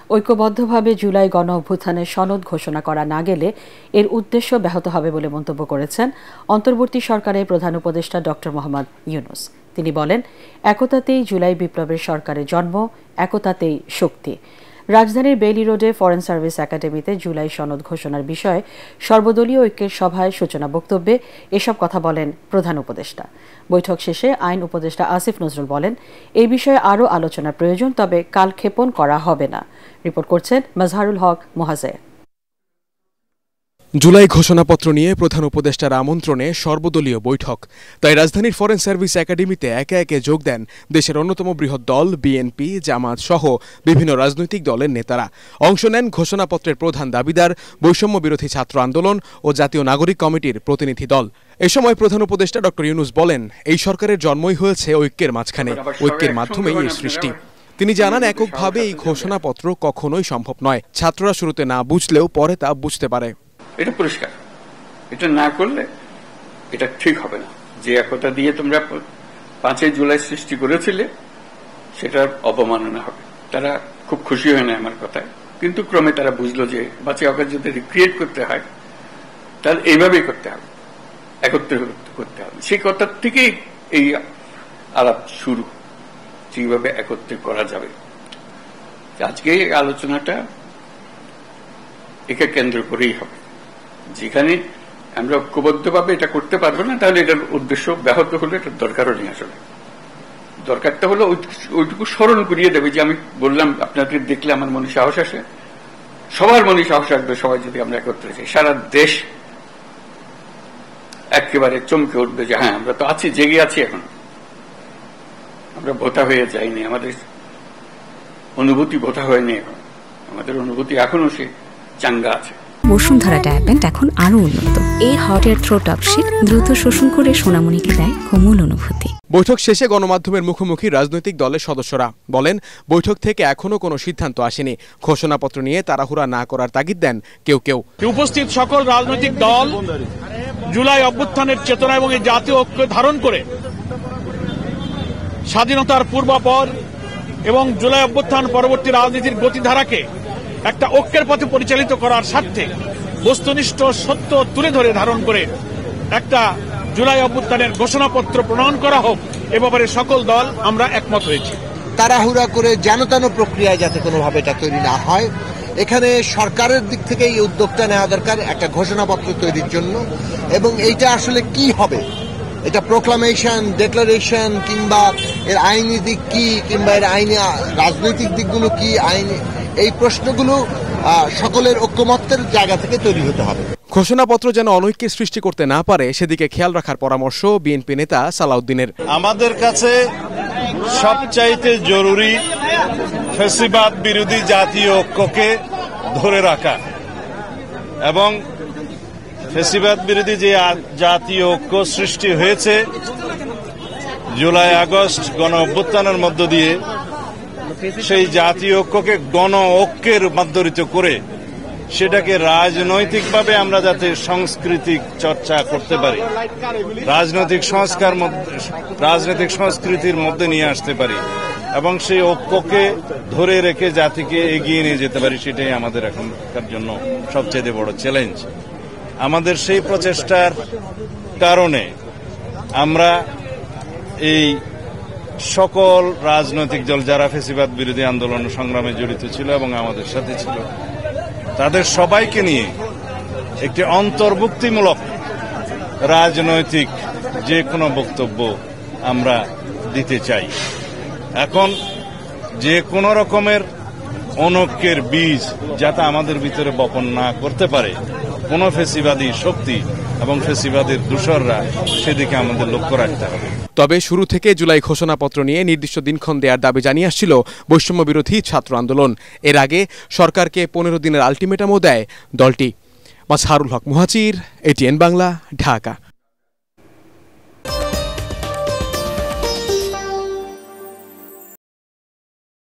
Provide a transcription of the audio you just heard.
ঐক্যবদ্ধভাবে জুলাই গণ অভ্যুত্থানের সনদ ঘোষণা করা না গেলে এর উদ্দেশ্য ব্যাহত হবে বলে মন্তব্য করেছেন অন্তর্বর্তী সরকারের প্রধান উপদেষ্টা ডক্টর মোহাম্মদ ইউনূস। তিনি বলেন, একতাতেই জুলাই বিপ্লবের সরকারের জন্ম, একতাতেই শক্তি। রাজধানীর বেইলি রোডে ফরেন সার্ভিস একাডেমিতে জুলাই সনদ ঘোষণার বিষয়ে সর্বদলীয় ঐক্যের সভায় সূচনা বক্তব্যে এসব কথা বলেন প্রধান উপদেষ্টা। বৈঠক শেষে আইন উপদেষ্টা আসিফ নজরুল বলেন, এই বিষয়ে আরও আলোচনার প্রয়োজন, তবে কালক্ষেপণ করা হবে না। রিপোর্ট করছেন মাজহারুল হক মোহাজে। জুলাই ঘোষণাপত্র নিয়ে প্রধান উপদেষ্টার আমন্ত্রণে সর্বদলীয় বৈঠক। তাই রাজধানীর ফরেন সার্ভিস একাডেমিতে একে একে যোগ দেন দেশের অন্যতম বৃহৎ দল বিএনপি, জামাত সহ বিভিন্ন রাজনৈতিক দলের নেতারা। অংশ নেন ঘোষণাপত্রের প্রধান দাবিদার বৈষম্য বিরোধী ছাত্র আন্দোলন ও জাতীয় নাগরিক কমিটির প্রতিনিধি দল। এ সময় প্রধান উপদেষ্টা ডক্টর ইউনূস বলেন, এই সরকারের জন্মই হয়েছে ঐক্যের মাঝখানে, ঐক্যের মাধ্যমেই এর সৃষ্টি। তিনি জানান, এককভাবে এই ঘোষণাপত্র কখনোই সম্ভব নয়। ছাত্ররা শুরুতে না বুঝলেও পরে তা বুঝতে পারে। এটা পরিষ্কার, এটা না করলে এটা ঠিক হবে না। যে একতা দিয়ে তোমরা 5 জুলাই সৃষ্টি করেছিলে সেটার অবমাননা হবে। তারা খুব খুশি হয় না আমার কথায়, কিন্তু ক্রমে তারা বুঝলো যে 5 অগস্ট যদি রিক্রিয়েট করতে হয় তাহলে এইভাবেই করতে হবে, একত্রে করতে হবে। সেই কথার থেকেই এই আলাপ শুরু, যেভাবে একত্রে করা যাবে। আজকে এই আলোচনাটা একে কেন্দ্র করেই হবে। যেখানে আমরা ঐক্যবদ্ধভাবে এটা করতে পারবো না, তাহলে এটার উদ্দেশ্য ব্যাহত হলে এটার দরকারও নেই। আসলে দরকারটা হলো ওইটুকু স্মরণ করিয়ে দেবে যে আমি বললাম, আপনাদের দেখলে আমার মনে সাহস আসে, সবার মনে সাহস আসবে। সবাই যদি আমরা একত্রে যাই, সারা দেশ একেবারে চমকে উঠবে যে হ্যাঁ, আমরা তো আছি, জেগে আছি। এখন আমরা ভোতা হয়ে যাইনি, আমাদের অনুভূতি ভোতা হয়নি। এখন আমাদের অনুভূতি এখনো সে চাঙ্গা আছে। বসুন্ধরা ডায়াপেন্ট এখন আরো উন্নত। এই হট এয়ার থ্রো টপশিট দ্রুত শোষণ করে সোনামণিকে দেয় কোমল অনুভূতি। বৈঠক শেষে গণমাধ্যমের মুখোমুখি রাজনৈতিক দলের সদস্যরা বলেন, বৈঠক থেকে এখনো কোনো সিদ্ধান্ত আসেনি। ঘোষণাপত্র নিয়ে তাড়াহুড়া না করার তাগিদ দেন কেউ কেউ। উপস্থিত সকল রাজনৈতিক দল জুলাই অভ্যুত্থানের চেতনা এবং এই জাতীয় ঐক্য ধারণ করে স্বাধীনতার পূর্বাপর এবং জুলাই অভ্যুত্থান পরবর্তী রাজনীতির গতিধারাকে একটা ঐক্যের পথে পরিচালিত করার স্বার্থে বস্তুনিষ্ঠ সত্য তুলে ধরে ধারণ করে একটা জুলাই অভ্যুত্থানের ঘোষণাপত্র প্রণয়ন করা হোক, এ ব্যাপারে সকল দল আমরা একমত হয়েছি। তাড়াহুড়া করে যেন প্রক্রিয়ায় যাতে কোনোভাবে এটা তৈরি না হয়, এখানে সরকারের দিক থেকে এই উদ্যোগটা নেওয়া দরকার একটা ঘোষণাপত্র তৈরির জন্য। এবং এইটা আসলে কি হবে, এটা প্রোক্লামেশন, ডিক্লারেশন, কিংবা এর আইনি দিক কি, কিংবা এর আইনি রাজনৈতিক দিকগুলো কি, আইনি এই প্রশ্নগুলো সকলের ঐক্যমত্যের জায়গা থেকে তৈরি হতে হবে। ঘোষণাপত্র যেন অনৈক্যের সৃষ্টি করতে না পারে সেদিকে খেয়াল রাখার পরামর্শ বিএনপি নেতা সালাউদ্দিনের। আমাদের কাছে সবচাইতে জরুরি ফ্যাসিবাদ বিরোধী জাতীয় ঐক্যকে ধরে রাখা এবং ফ্যাসিবাদ বিরোধী যে জাতীয় ঐক্য সৃষ্টি হয়েছে জুলাই আগস্ট গণ অভ্যুত্থানের মধ্য দিয়ে, সেই জাতীয় ঐক্যকে গণ ঐক্যে রূপান্তরিত করে সেটাকে রাজনৈতিকভাবে আমরা যাতে সাংস্কৃতিক চর্চা করতে পারি, রাজনৈতিক সংস্কৃতির মধ্যে নিয়ে আসতে পারি এবং সেই ঐক্যকে ধরে রেখে জাতিকে এগিয়ে নিয়ে যেতে পারি, সেটাই আমাদের এখনকার জন্য সবচেয়ে বড় চ্যালেঞ্জ। আমাদের সেই প্রচেষ্টার কারণে আমরা এই সকল রাজনৈতিক দল যারা ফ্যাসিবাদ বিরোধী আন্দোলন সংগ্রামে জড়িত ছিল এবং আমাদের সাথে ছিল, তাদের সবাইকে নিয়ে একটি অন্তর্ভুক্তিমূলক রাজনৈতিক যে কোনো বক্তব্য আমরা দিতে চাই। এখন যে কোনো রকমের অনৈক্যের বীজ যাতে আমাদের ভিতরে বপন না করতে পারে কোন ফ্যাসিবাদী শক্তি এবং ফ্যাসিবাদের দূষররা, সেদিকে আমাদের লক্ষ্য রাখতে হবে। তবে শুরু থেকে জুলাই ঘোষণাপত্র নিয়ে নির্দিষ্ট দিনক্ষণ দেওয়ার দাবি জানিয়ে আসছিল বৈষম্য বিরোধী ছাত্র আন্দোলন। এর আগে সরকারকে 15 দিনের আলটিমেটামও দেয় দলটি। মাজহারুল হক মুহাজির, এটিএন বাংলা, ঢাকা।